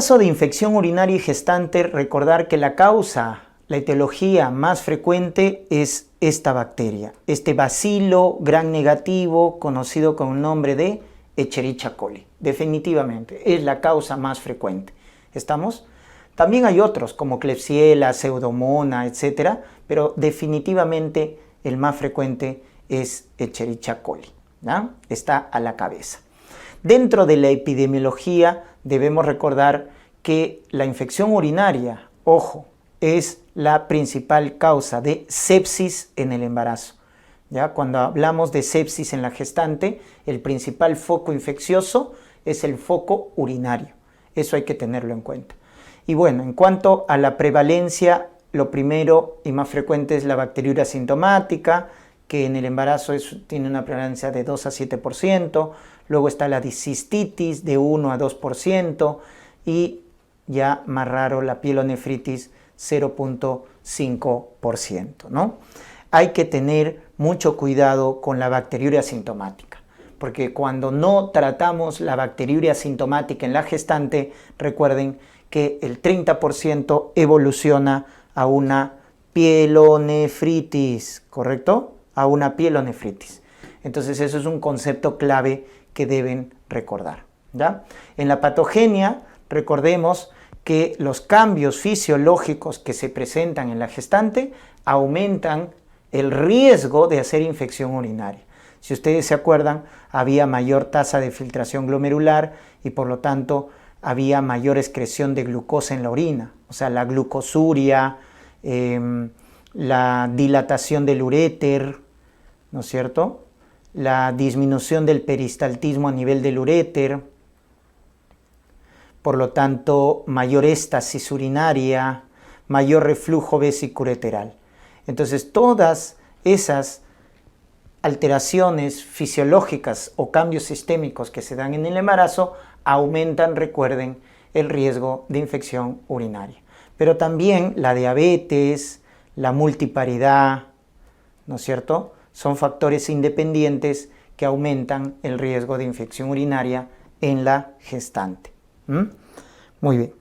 caso de infección urinaria y gestante, recordar que la causa, la etiología más frecuente es esta bacteria, este bacilo gram negativo conocido con el nombre de Escherichia coli. Definitivamente es la causa más frecuente. ¿Estamos? También hay otros como Klebsiella, Pseudomonas, etc. Pero definitivamente el más frecuente es Escherichia coli, ¿ya? Está a la cabeza. Dentro de la epidemiología debemos recordar que la infección urinaria, ojo, es la principal causa de sepsis en el embarazo. ¿Ya? Cuando hablamos de sepsis en la gestante, el principal foco infeccioso es el foco urinario. Eso hay que tenerlo en cuenta. Y bueno, en cuanto a la prevalencia, lo primero y más frecuente es la bacteriuria asintomática, que en el embarazo tiene una prevalencia de 2 a 7%. Luego está la discistitis de 1 a 2% y ya más raro la pielonefritis 0.5%, ¿no? Hay que tener mucho cuidado con la bacteriuria asintomática, porque cuando no tratamos la bacteriuria asintomática en la gestante, recuerden que el 30% evoluciona a una pielonefritis, ¿correcto? A una pielonefritis. Entonces eso es un concepto clave que deben recordar, ¿ya? En la patogenia, recordemos que los cambios fisiológicos que se presentan en la gestante aumentan el riesgo de hacer infección urinaria. Si ustedes se acuerdan, había mayor tasa de filtración glomerular y por lo tanto había mayor excreción de glucosa en la orina, o sea, la glucosuria, la dilatación del uréter, ¿no es cierto? La disminución del peristaltismo a nivel del uréter, por lo tanto, mayor éstasis urinaria, mayor reflujo vesicureteral. Entonces, todas esas alteraciones fisiológicas o cambios sistémicos que se dan en el embarazo aumentan, recuerden, el riesgo de infección urinaria. Pero también la diabetes, la multiparidad, ¿no es cierto?, son factores independientes que aumentan el riesgo de infección urinaria en la gestante. Muy bien.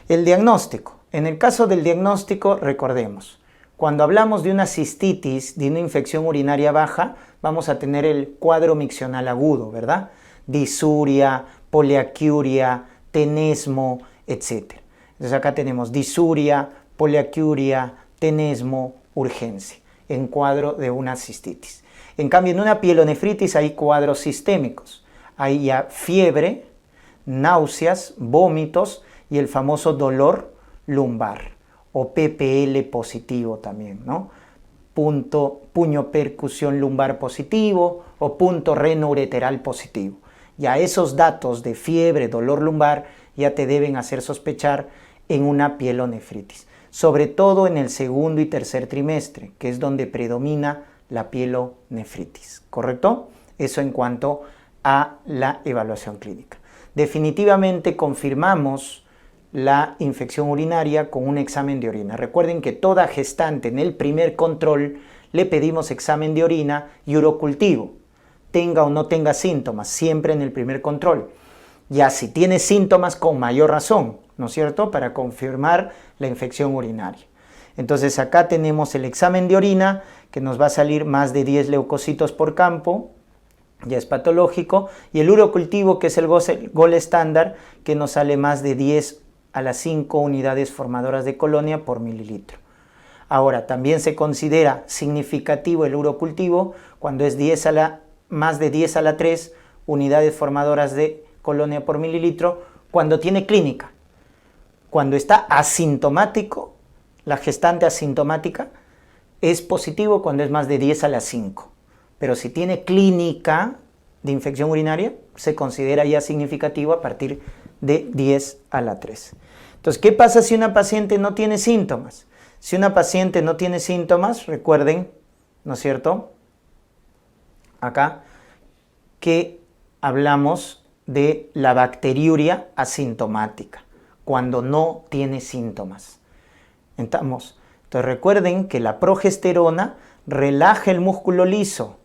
El diagnóstico. En el caso del diagnóstico, recordemos, cuando hablamos de una cistitis, de una infección urinaria baja, vamos a tener el cuadro miccional agudo, ¿verdad? Disuria, poliaquiuria, tenesmo, etc. Entonces acá tenemos disuria, poliaquiuria, tenesmo, urgencia, en cuadro de una cistitis. En cambio, en una pielonefritis hay cuadros sistémicos. Hay ya fiebre, náuseas, vómitos y el famoso dolor lumbar o PPL positivo también, ¿no? Puño percusión lumbar positivo o punto renoureteral positivo. Ya esos datos de fiebre, dolor lumbar ya te deben hacer sospechar en una pielonefritis, sobre todo en el segundo y tercer trimestre, que es donde predomina la pielonefritis, ¿correcto? Eso en cuanto a la evaluación clínica. Definitivamente confirmamos la infección urinaria con un examen de orina. Recuerden que toda gestante en el primer control le pedimos examen de orina y urocultivo, tenga o no tenga síntomas, siempre en el primer control. Ya si tiene síntomas, con mayor razón, ¿no es cierto?, para confirmar la infección urinaria. Entonces acá tenemos el examen de orina, que nos va a salir más de 10 leucocitos por campo, ya es patológico, y el urocultivo, que es el gol estándar, que nos sale más de 10 a las 5 unidades formadoras de colonia por mililitro. Ahora, también se considera significativo el urocultivo cuando es más de 10 a la 3 unidades formadoras de colonia por mililitro, cuando tiene clínica. Cuando está asintomático, la gestante asintomática, es positivo cuando es más de 10 a la 5. Pero si tiene clínica de infección urinaria, se considera ya significativo a partir de 10 a la 3. Entonces, ¿qué pasa si una paciente no tiene síntomas? Si una paciente no tiene síntomas, recuerden, ¿no es cierto?, acá, que hablamos de la bacteriuria asintomática, cuando no tiene síntomas. Entonces recuerden que la progesterona relaja el músculo liso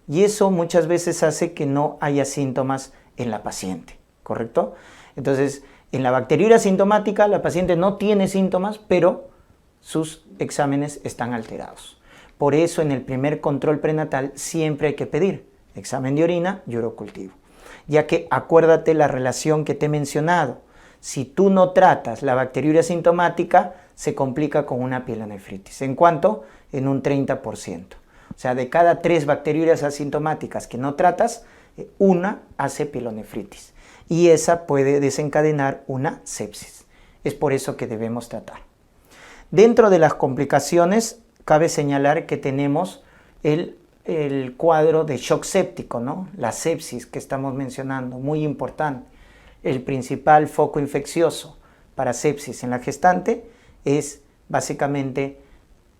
y eso muchas veces hace que no haya síntomas en la paciente, ¿correcto? Entonces, En la bacteriuria sintomática, la paciente no tiene síntomas, pero sus exámenes están alterados. Por eso, en el primer control prenatal siempre hay que pedir examen de orina y urocultivo. Ya que acuérdate la relación que te he mencionado. Si tú no tratas la bacteriuria sintomática, se complica con una pielonefritis. ¿En cuánto? En un 30%. O sea, de cada 3 bacteriurias asintomáticas que no tratas, una hace pielonefritis. Y esa puede desencadenar una sepsis. Es por eso que debemos tratar. Dentro de las complicaciones, cabe señalar que tenemos el cuadro de shock séptico, ¿no? La sepsis que estamos mencionando, muy importante. El principal foco infeccioso para sepsis en la gestante es básicamente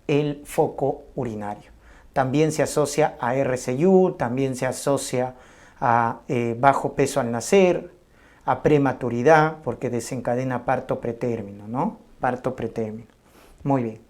el foco urinario. También se asocia a RCU, también se asocia a bajo peso al nacer, a prematuridad, porque desencadena parto pretérmino, ¿no? Parto pretérmino. Muy bien.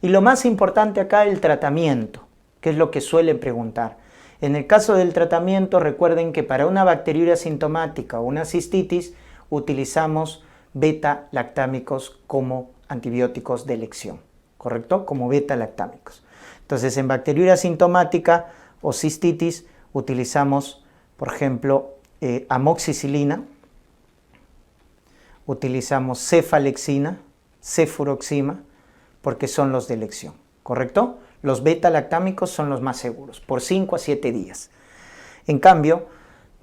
Y lo más importante acá, el tratamiento, que es lo que suelen preguntar. En el caso del tratamiento, recuerden que para una bacteriuria sintomática o una cistitis, utilizamos beta-lactámicos como antibióticos de elección, ¿correcto? Como beta-lactámicos. Entonces, en bacteriuria sintomática o cistitis, utilizamos, por ejemplo, amoxicilina, utilizamos cefalexina, cefuroxima, porque son los de elección, ¿correcto? Los beta-lactámicos son los más seguros, por 5 a 7 días. En cambio,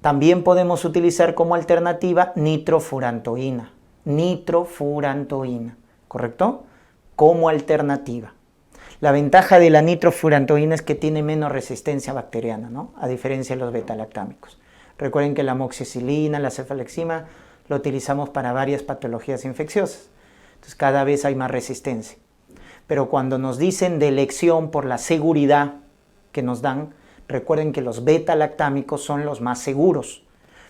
también podemos utilizar como alternativa nitrofurantoína, ¿correcto? Como alternativa. La ventaja de la nitrofurantoína es que tiene menos resistencia bacteriana, ¿no? A diferencia de los beta-lactámicos. Recuerden que la amoxicilina, la cefalexina, lo utilizamos para varias patologías infecciosas. Entonces, cada vez hay más resistencia. Pero cuando nos dicen de elección por la seguridad que nos dan, recuerden que los beta-lactámicos son los más seguros.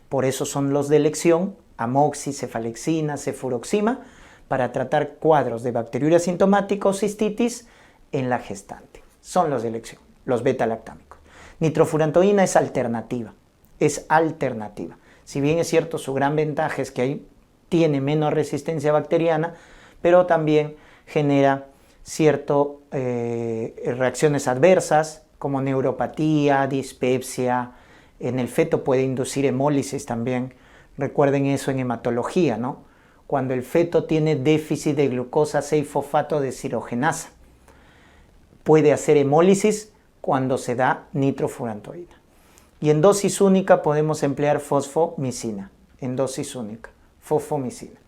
Por eso son los de elección, amoxi, cefalexina, cefuroxima, para tratar cuadros de bacteriuria sintomática o cistitis en la gestante. Son los de elección, los beta-lactámicos. Nitrofurantoína es alternativa, Si bien es cierto, su gran ventaja es que tiene menos resistencia bacteriana, pero también genera ciertas reacciones adversas, como neuropatía, dispepsia. En el feto puede inducir hemólisis también. Recuerden eso en hematología, ¿no? Cuando el feto tiene déficit de glucosa 6-fosfato deshidrogenasa. Puede hacer hemólisis cuando se da nitrofurantoína. Y en dosis única podemos emplear fosfomicina. En dosis única, fosfomicina.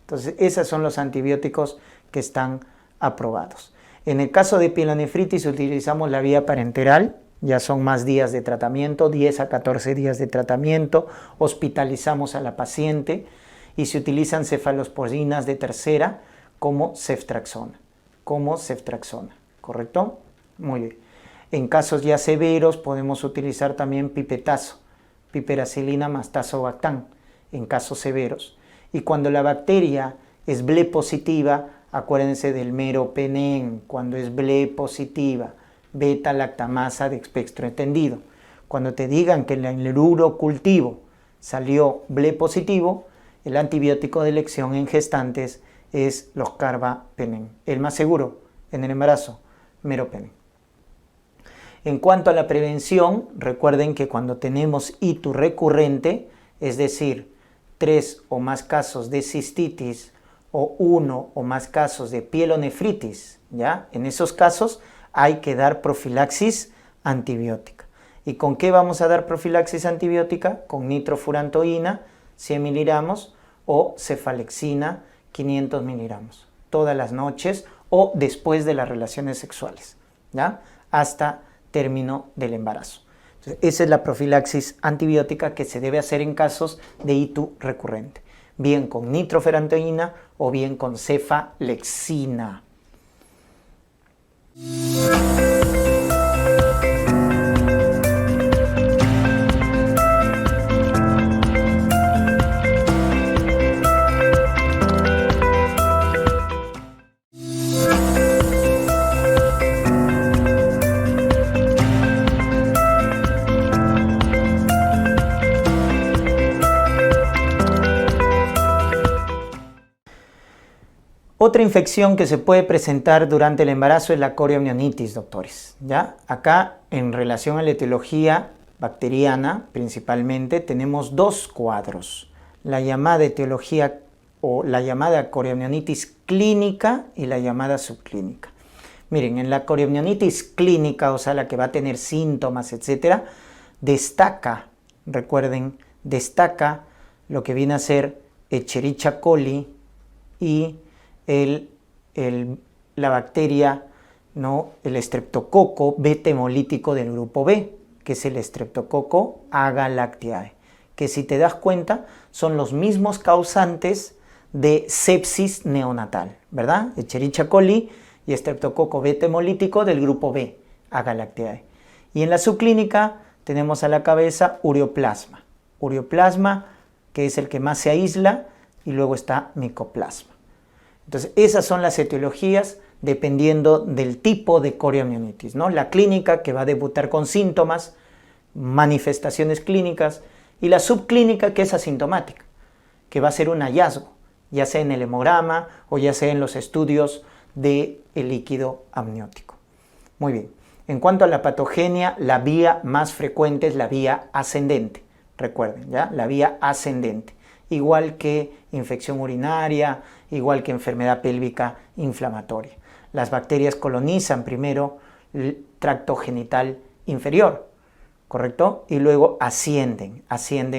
Entonces, esos son los antibióticos que están aprobados. En el caso de pielonefritis utilizamos la vía parenteral, ya son más días de tratamiento, 10 a 14 días de tratamiento, hospitalizamos a la paciente y se utilizan cefalosporinas de tercera como ceftriaxona, ¿correcto? Muy bien. En casos ya severos podemos utilizar también pipetazo, piperacilina más tazobactam, en casos severos. Y cuando la bacteria es BLE positiva, acuérdense del meropenem, cuando es BLE positiva, beta-lactamasa de espectro extendido. Cuando te digan que en el urocultivo salió BLE positivo, el antibiótico de elección en gestantes es los carbapenem. El más seguro en el embarazo, meropenem. En cuanto a la prevención, recuerden que cuando tenemos ITU recurrente, es decir, 3 o más casos de cistitis o 1 o más casos de pielonefritis, ¿ya? En esos casos hay que dar profilaxis antibiótica. ¿Y con qué vamos a dar profilaxis antibiótica? Con nitrofurantoína, 100 miligramos, o cefalexina, 500 miligramos, todas las noches o después de las relaciones sexuales, ¿ya? Hasta término del embarazo. Entonces, esa es la profilaxis antibiótica que se debe hacer en casos de ITU recurrente, bien con nitrofurantoína o bien con cefalexina. Otra infección que se puede presentar durante el embarazo es la corioamnionitis, doctores. ¿Ya? Acá, en relación a la etiología bacteriana, principalmente, tenemos dos cuadros. La llamada etiología o la llamada corioamnionitis clínica y la llamada subclínica. Miren, en la corioamnionitis clínica, o sea, la que va a tener síntomas, etc., destaca, recuerden, destaca lo que viene a ser Escherichia coli y la bacteria, ¿no? El estreptococo beta hemolítico del grupo B, que es el estreptococo agalactiae, que si te das cuenta son los mismos causantes de sepsis neonatal, ¿verdad? Escherichia coli y estreptococo beta hemolítico del grupo B, agalactiae. Y en la subclínica tenemos a la cabeza ureoplasma. Ureoplasma, que es el que más se aísla, y luego está micoplasma. Entonces, esas son las etiologías dependiendo del tipo de corioamnionitis, ¿no? La clínica, que va a debutar con síntomas, manifestaciones clínicas, y la subclínica, que es asintomática, que va a ser un hallazgo, ya sea en el hemograma o ya sea en los estudios del líquido amniótico. Muy bien. En cuanto a la patogenia, la vía más frecuente es la vía ascendente. Recuerden, ¿ya? La vía ascendente. Igual que infección urinaria, igual que enfermedad pélvica inflamatoria. Las bacterias colonizan primero el tracto genital inferior, ¿correcto? Y luego ascienden,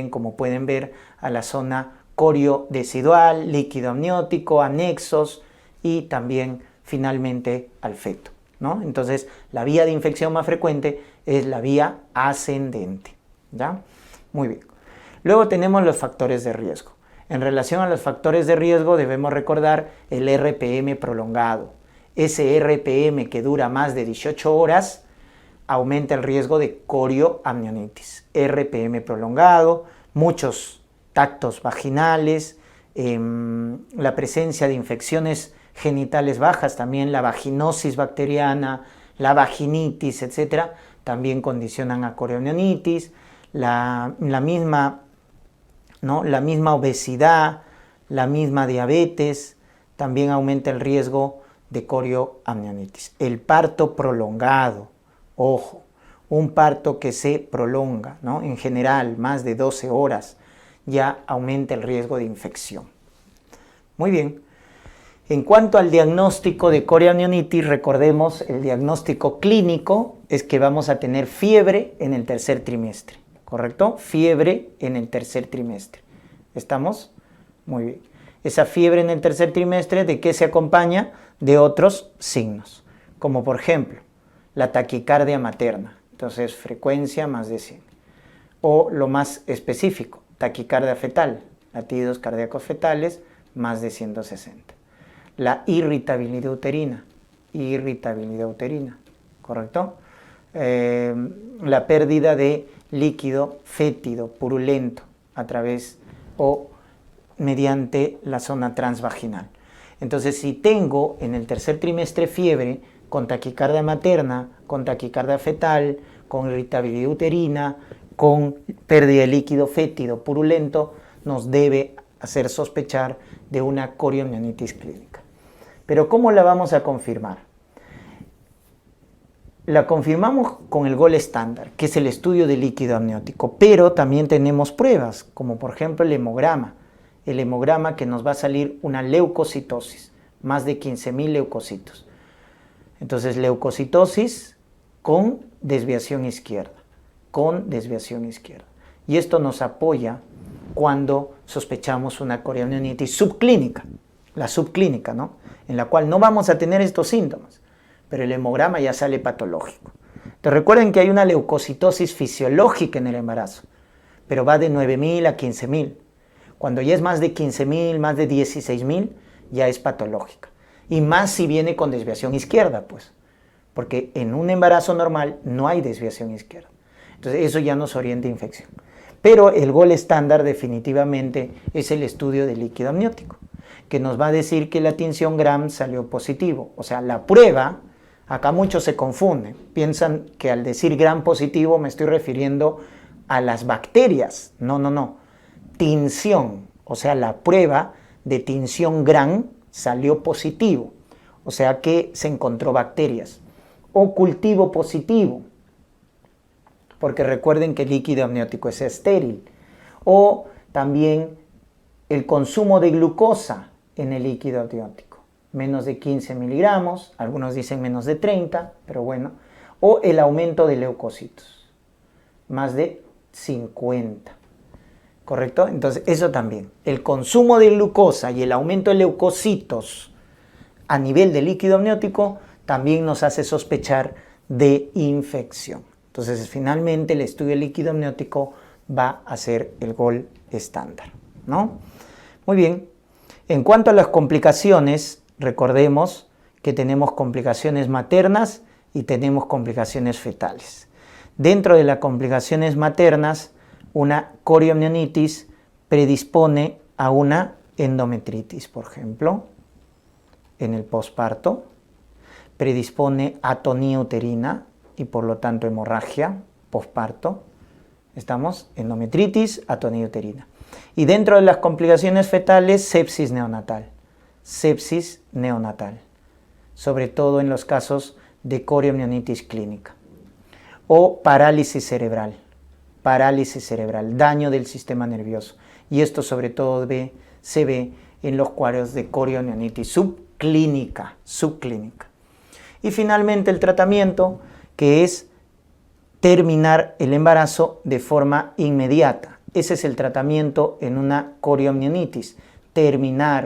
como pueden ver, a la zona coriodecidual, líquido amniótico, anexos y también finalmente al feto, ¿no? Entonces, la vía de infección más frecuente es la vía ascendente, ¿ya? Muy bien. Luego tenemos los factores de riesgo. En relación a los factores de riesgo debemos recordar el RPM prolongado. Ese RPM que dura más de 18 horas aumenta el riesgo de corioamnionitis. RPM prolongado, muchos tactos vaginales, la presencia de infecciones genitales bajas, también la vaginosis bacteriana, la vaginitis, etc., también condicionan a corioamnionitis. La misma obesidad, la misma diabetes, también aumenta el riesgo de corioamnionitis. El parto prolongado, ojo, un parto que se prolonga, ¿no? En general, más de 12 horas, ya aumenta el riesgo de infección. Muy bien. En cuanto al diagnóstico de corioamnionitis, recordemos, el diagnóstico clínico es que vamos a tener fiebre en el tercer trimestre. ¿Correcto? Fiebre en el tercer trimestre. ¿Estamos? Muy bien. Esa fiebre en el tercer trimestre, ¿de qué se acompaña? De otros signos, como por ejemplo, la taquicardia materna. Entonces, frecuencia más de 100. O lo más específico, taquicardia fetal, latidos cardíacos fetales más de 160. La irritabilidad uterina, ¿correcto? La pérdida de líquido fétido, purulento, a través o mediante la zona transvaginal. Entonces, si tengo en el tercer trimestre fiebre con taquicardia materna, con taquicardia fetal, con irritabilidad uterina, con pérdida de líquido fétido, purulento, nos debe hacer sospechar de una corioamnionitis clínica. Pero ¿cómo la vamos a confirmar? La confirmamos con el gol estándar, que es el estudio de líquido amniótico, pero también tenemos pruebas, como por ejemplo el hemograma que nos va a salir una leucocitosis, más de 15.000 leucocitos. Entonces, leucocitosis con desviación izquierda, Y esto nos apoya cuando sospechamos una corioamnionitis subclínica, la subclínica, ¿no? En la cual no vamos a tener estos síntomas, pero el hemograma ya sale patológico. Te recuerden que hay una leucocitosis fisiológica en el embarazo, pero va de 9.000 a 15.000. Cuando ya es más de 15.000, más de 16.000, ya es patológica. Y más si viene con desviación izquierda, pues, porque en un embarazo normal no hay desviación izquierda. Entonces eso ya nos orienta a infección. Pero el gol estándar definitivamente es el estudio de líquido amniótico, que nos va a decir que la tinción Gram salió positivo. O sea, la prueba, acá muchos se confunden, piensan que al decir Gram positivo me estoy refiriendo a las bacterias. No. Tinción, o sea, la prueba de tinción Gram salió positivo, o sea que se encontró bacterias, o cultivo positivo, porque recuerden que el líquido amniótico es estéril, o también el consumo de glucosa en el líquido amniótico, menos de 15 miligramos, algunos dicen menos de 30, pero bueno, o el aumento de leucocitos, más de 50, ¿correcto? Entonces eso también, el consumo de glucosa y el aumento de leucocitos a nivel de líquido amniótico también nos hace sospechar de infección. Entonces finalmente el estudio del líquido amniótico va a ser el gol estándar, ¿no? Muy bien, en cuanto a las complicaciones, recordemos que tenemos complicaciones maternas y tenemos complicaciones fetales. Dentro de las complicaciones maternas, una corioamnionitis predispone a una endometritis, por ejemplo, en el posparto, predispone a atonía uterina y por lo tanto hemorragia posparto. Estamos, endometritis, atonía uterina. Y dentro de las complicaciones fetales, sepsis neonatal, sobre todo en los casos de corioamnionitis clínica. O parálisis cerebral, daño del sistema nervioso. Y esto sobre todo se ve en los cuadros de corioamnionitis subclínica. Y finalmente el tratamiento, que es terminar el embarazo de forma inmediata. Ese es el tratamiento en una corioamnionitis,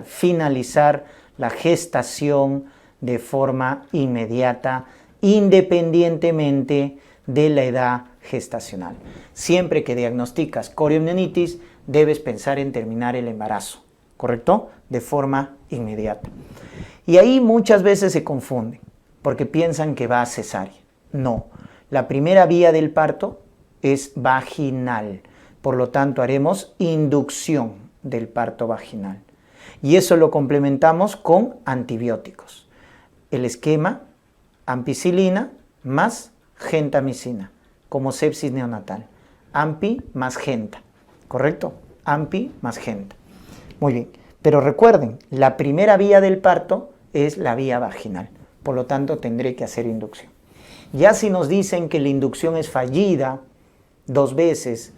finalizar la gestación de forma inmediata, independientemente de la edad gestacional. Siempre que diagnosticas corioamnionitis, debes pensar en terminar el embarazo, ¿correcto? De forma inmediata. Y ahí muchas veces se confunden, porque piensan que va a cesárea. No, la primera vía del parto es vaginal, por lo tanto haremos inducción del parto vaginal. Y eso lo complementamos con antibióticos. El esquema, ampicilina más gentamicina, como sepsis neonatal. Ampi más genta, ¿correcto? Ampi más genta. Muy bien, pero recuerden, la primera vía del parto es la vía vaginal, por lo tanto tendré que hacer inducción. Ya si nos dicen que la inducción es fallida 2 veces,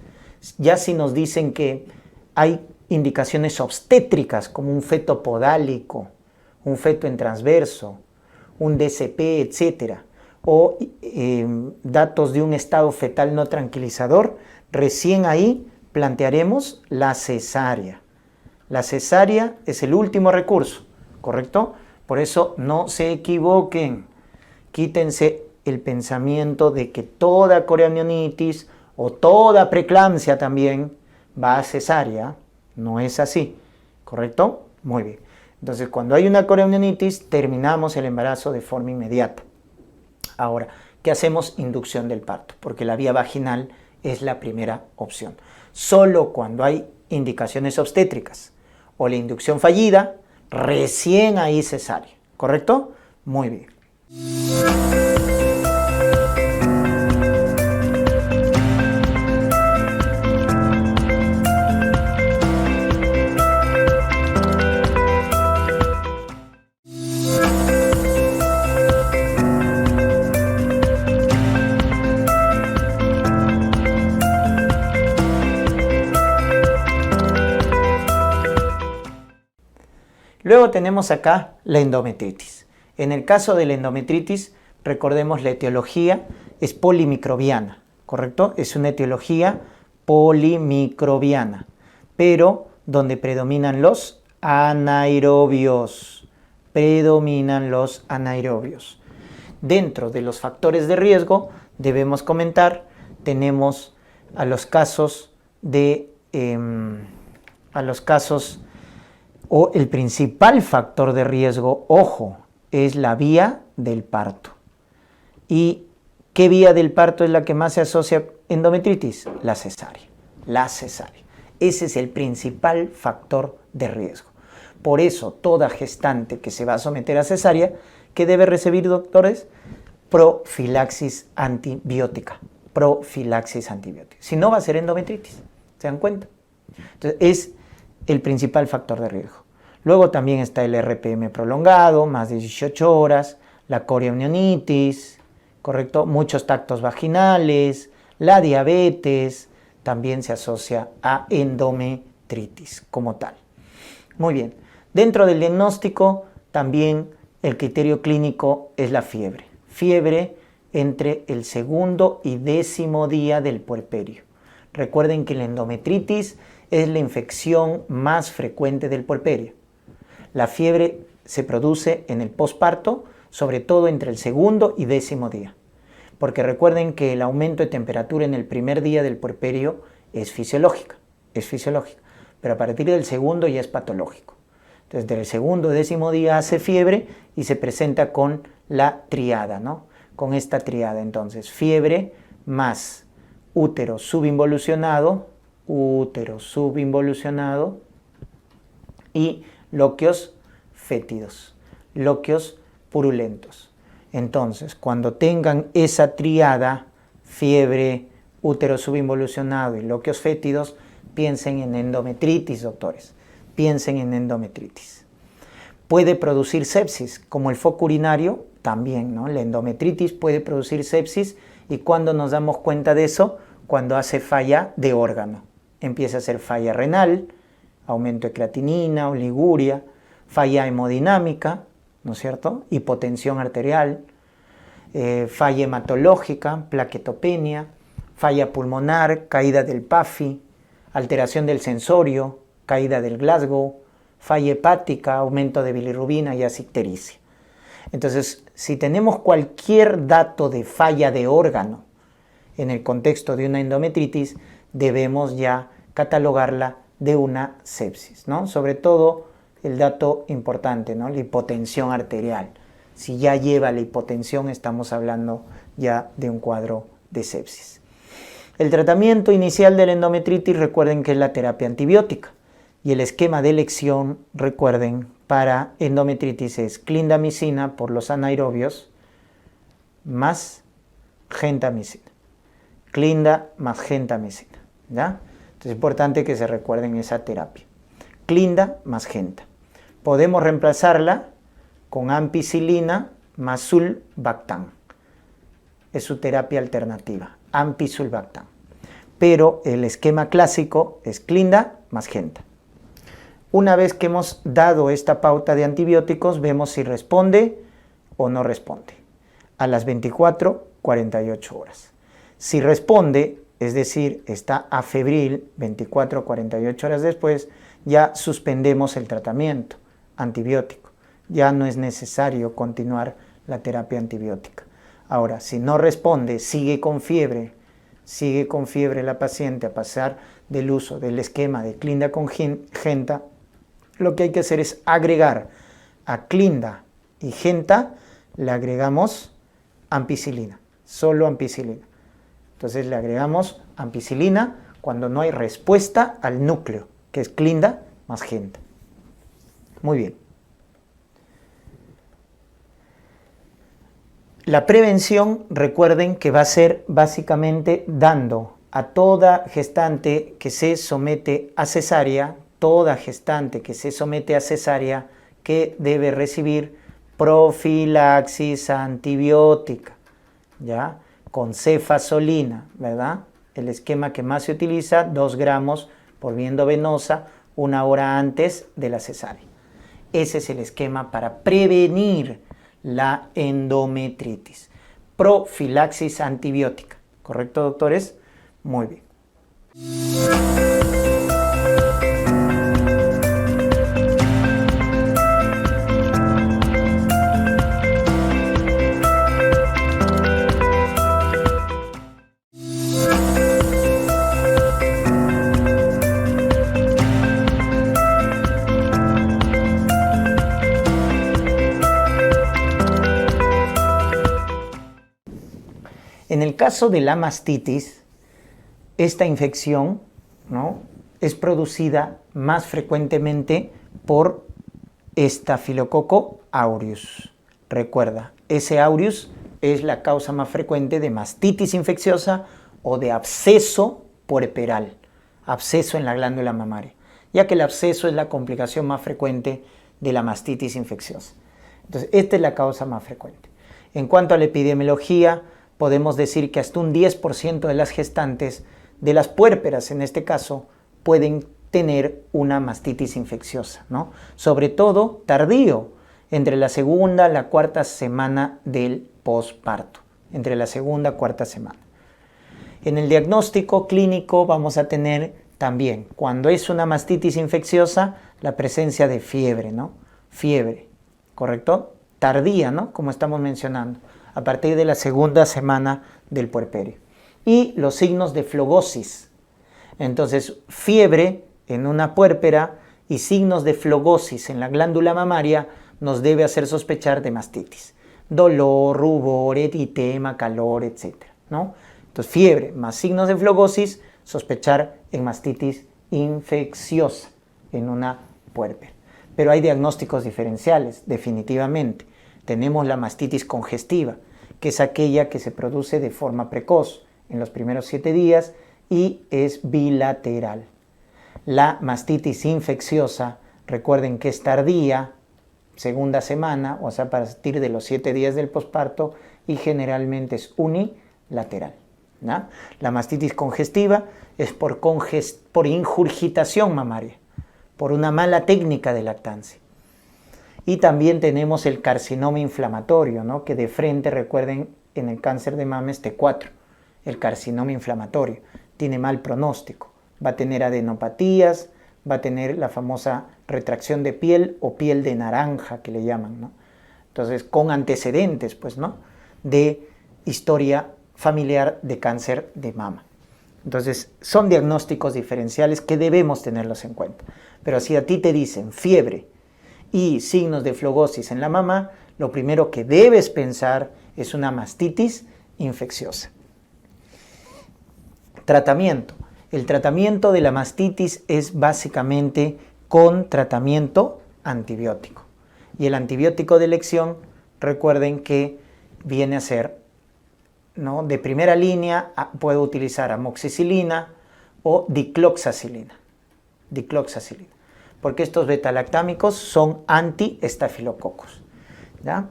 ya si nos dicen que hay indicaciones obstétricas como un feto podálico, un feto en transverso, un DCP, etc., o datos de un estado fetal no tranquilizador, recién ahí plantearemos la cesárea. La cesárea es el último recurso, ¿correcto? Por eso no se equivoquen, quítense el pensamiento de que toda corioamnionitis o toda preeclampsia también va a cesárea. No es así, ¿correcto? Muy bien. Entonces, cuando hay una corioamnionitis, terminamos el embarazo de forma inmediata. Ahora, ¿qué hacemos? Inducción del parto, porque la vía vaginal es la primera opción. Solo cuando hay indicaciones obstétricas o la inducción fallida, recién ahí cesárea, ¿correcto? Muy bien. Luego tenemos acá la endometritis. En el caso de la endometritis, recordemos la etiología es polimicrobiana, ¿correcto? Es una etiología polimicrobiana, pero donde predominan los anaerobios. Dentro de los factores de riesgo, debemos comentar, tenemos a los casos o el principal factor de riesgo, ojo, es la vía del parto. ¿Y qué vía del parto es la que más se asocia a endometritis? La cesárea. Ese es el principal factor de riesgo. Por eso, toda gestante que se va a someter a cesárea, ¿qué debe recibir, doctores? Profilaxis antibiótica. Si no, va a ser endometritis. ¿Se dan cuenta? Entonces, es el principal factor de riesgo. Luego también está el RPM prolongado, más de 18 horas, la coriamnionitis, ¿correcto? Muchos tactos vaginales, la diabetes, también se asocia a endometritis como tal. Muy bien, dentro del diagnóstico también el criterio clínico es la fiebre. Fiebre entre el segundo y 10º día del puerperio. Recuerden que la endometritis es la infección más frecuente del puerperio. La fiebre se produce en el posparto, sobre todo entre el segundo y 10º día. Porque recuerden que el aumento de temperatura en el primer día del puerperio es fisiológica, pero a partir del segundo ya es patológico. Entonces, del segundo y 10º día hace fiebre y se presenta con la triada, ¿no? Con esta triada, entonces, fiebre más útero subinvolucionado y loquios fétidos, loquios purulentos. Entonces, cuando tengan esa triada, fiebre, útero subinvolucionado y loquios fétidos, piensen en endometritis, doctores. Piensen en endometritis. Puede producir sepsis, como el foco urinario, también, ¿no? La endometritis puede producir sepsis, y ¿cuándo nos damos cuenta de eso? Cuando hace falla de órgano. Empieza a hacer falla renal, aumento de creatinina, oliguria, falla hemodinámica, ¿no es cierto? Hipotensión arterial, falla hematológica, plaquetopenia, falla pulmonar, caída del PAFI, alteración del sensorio, caída del Glasgow, falla hepática, aumento de bilirrubina y asictericia. Entonces, si tenemos cualquier dato de falla de órgano en el contexto de una endometritis, debemos ya catalogarla de una sepsis, ¿no? Sobre todo el dato importante, ¿no? La hipotensión arterial. Si ya lleva la hipotensión, estamos hablando ya de un cuadro de sepsis. El tratamiento inicial de la endometritis, recuerden que es la terapia antibiótica. Y el esquema de elección, recuerden, para endometritis es clindamicina por los anaerobios más gentamicina. Clinda más gentamicina, ¿ya? Entonces es importante que se recuerden esa terapia. Clinda más genta. Podemos reemplazarla con ampicilina más sulbactam. Es su terapia alternativa, ampicilbactam. Pero el esquema clásico es clinda más genta. Una vez que hemos dado esta pauta de antibióticos, vemos si responde o no responde a las 24, 48 horas. Si responde, es decir, está afebril 24, 48 horas después, ya suspendemos el tratamiento antibiótico. Ya no es necesario continuar la terapia antibiótica. Ahora, si no responde, sigue con fiebre la paciente a pasar del uso del esquema de clinda con genta, lo que hay que hacer es agregar a clinda y genta, le agregamos ampicilina, solo ampicilina. Entonces le agregamos ampicilina cuando no hay respuesta al núcleo, que es clinda más genta. Muy bien. La prevención, recuerden que va a ser básicamente dando a toda gestante que se somete a cesárea, que debe recibir profilaxis antibiótica, ¿ya? Con cefazolina, ¿verdad? El esquema que más se utiliza, 2 gramos por vía endovenosa, 1 hora antes de la cesárea. Ese es el esquema para prevenir la endometritis. Profilaxis antibiótica. ¿Correcto, doctores? Muy bien. En el caso de la mastitis, esta infección, ¿no?, es producida más frecuentemente por Staphylococcus aureus. Recuerda, ese aureus es la causa más frecuente de mastitis infecciosa o de absceso puerperal, absceso en la glándula mamaria. ya que el absceso es la complicación más frecuente de la mastitis infecciosa. Entonces, esta es la causa más frecuente. En cuanto a la epidemiología, podemos decir que hasta un 10% de las gestantes, de las puérperas en este caso, pueden tener una mastitis infecciosa, ¿no? Sobre todo tardío, entre la segunda y la cuarta semana del posparto, entre la segunda y cuarta semana. En el diagnóstico clínico vamos a tener también, cuando es una mastitis infecciosa, la presencia de fiebre, ¿no? Fiebre, ¿correcto? Tardía, ¿no? Como estamos mencionando, a partir de la segunda semana del puerperio. Y los signos de flogosis. Entonces, fiebre en una puérpera y signos de flogosis en la glándula mamaria nos debe hacer sospechar de mastitis. Dolor, rubor, eritema, calor, etc., ¿no? Entonces, fiebre más signos de flogosis, sospechar en mastitis infecciosa en una puérpera. Pero hay diagnósticos diferenciales, definitivamente. Tenemos la mastitis congestiva, que es aquella que se produce de forma precoz en los primeros 7 días y es bilateral. La mastitis infecciosa, recuerden que es tardía, segunda semana, o sea, a partir de los 7 días del posparto, y generalmente es unilateral, ¿no? La mastitis congestiva es por ingurgitación mamaria, por una mala técnica de lactancia. Y también tenemos el carcinoma inflamatorio, ¿no? Que de frente, recuerden, en el cáncer de mama es T4, el carcinoma inflamatorio, tiene mal pronóstico, va a tener adenopatías, va a tener la famosa retracción de piel o piel de naranja que le llaman, ¿no? Entonces, con antecedentes, pues, ¿no? De historia familiar de cáncer de mama. Entonces, son diagnósticos diferenciales que debemos tenerlos en cuenta. Pero si a ti te dicen fiebre y signos de flogosis en la mama, lo primero que debes pensar es una mastitis infecciosa. Tratamiento. El tratamiento de la mastitis es básicamente con tratamiento antibiótico. Y el antibiótico de elección, recuerden que viene a ser, ¿no? De primera línea, puedo utilizar amoxicilina o dicloxacilina. Dicloxacilina. Porque estos betalactámicos son antiestafilococos, ¿ya?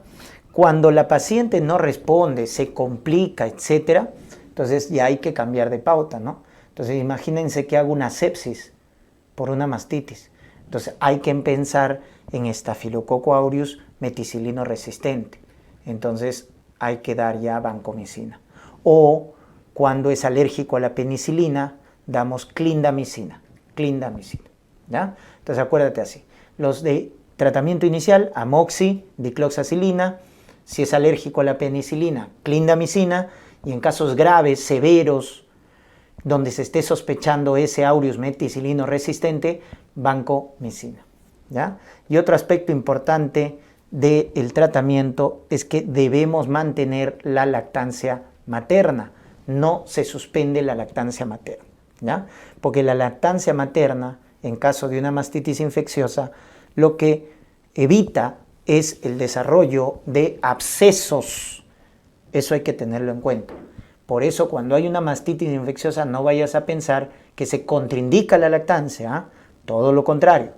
Cuando la paciente no responde, se complica, etc., entonces ya hay que cambiar de pauta, ¿no? Entonces imagínense que hago una sepsis por una mastitis. Entonces hay que pensar en Staphylococcus aureus meticilino resistente. Entonces hay que dar ya vancomicina. O cuando es alérgico a la penicilina, damos clindamicina. Clindamicina, ¿ya? Entonces acuérdate así. Los de tratamiento inicial, amoxi, dicloxacilina. Si es alérgico a la penicilina, clindamicina. Y en casos graves, severos, donde se esté sospechando ese aureus meticilino resistente, vancomicina, ¿ya? Y otro aspecto importante del tratamiento es que debemos mantener la lactancia materna. No se suspende la lactancia materna, ¿ya? Porque la lactancia materna, en caso de una mastitis infecciosa, lo que evita es el desarrollo de abscesos. Eso hay que tenerlo en cuenta. Por eso, cuando hay una mastitis infecciosa, no vayas a pensar que se contraindica la lactancia, ¿eh? Todo lo contrario.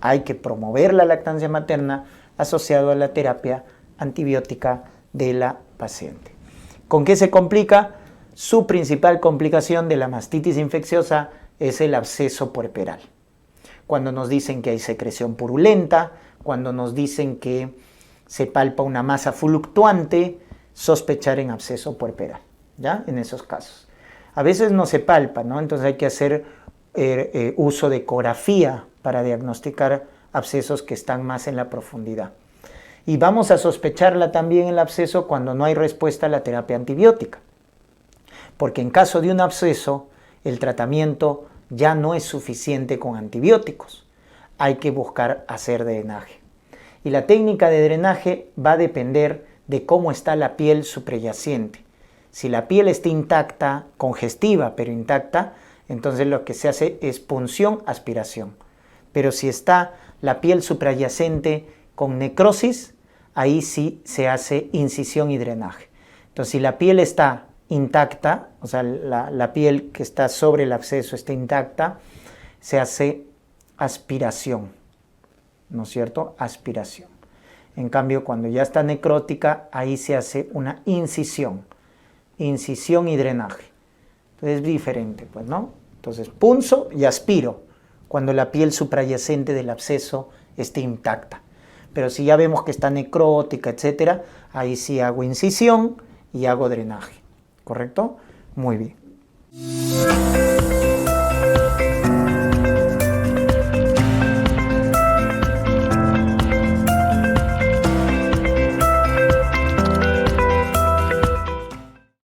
Hay que promover la lactancia materna asociado a la terapia antibiótica de la paciente. ¿Con qué se complica? Su principal complicación de la mastitis infecciosa es el absceso puerperal. Cuando nos dicen que hay secreción purulenta, cuando nos dicen que se palpa una masa fluctuante, sospechar en absceso puerperal, ¿ya? En esos casos. A veces no se palpa, ¿no? Entonces hay que hacer uso de ecografía para diagnosticar abscesos que están más en la profundidad. Y vamos a sospecharla también el absceso cuando no hay respuesta a la terapia antibiótica. Porque en caso de un absceso, el tratamiento ya no es suficiente con antibióticos. Hay que buscar hacer drenaje. Y la técnica de drenaje va a depender de cómo está la piel suprayaciente. Si la piel está intacta, congestiva pero intacta, entonces lo que se hace es punción, aspiración. Pero si está la piel suprayacente con necrosis, ahí sí se hace incisión y drenaje. Entonces si la piel está intacta, o sea, la piel que está sobre el absceso está intacta, se hace aspiración, ¿no es cierto? Aspiración. En cambio, cuando ya está necrótica, ahí se hace una incisión y drenaje. Entonces es diferente, pues, ¿no? Entonces punzo y aspiro cuando la piel suprayacente del absceso esté intacta. Pero si ya vemos que está necrótica, etcétera, ahí sí hago incisión y hago drenaje. ¿Correcto? Muy bien.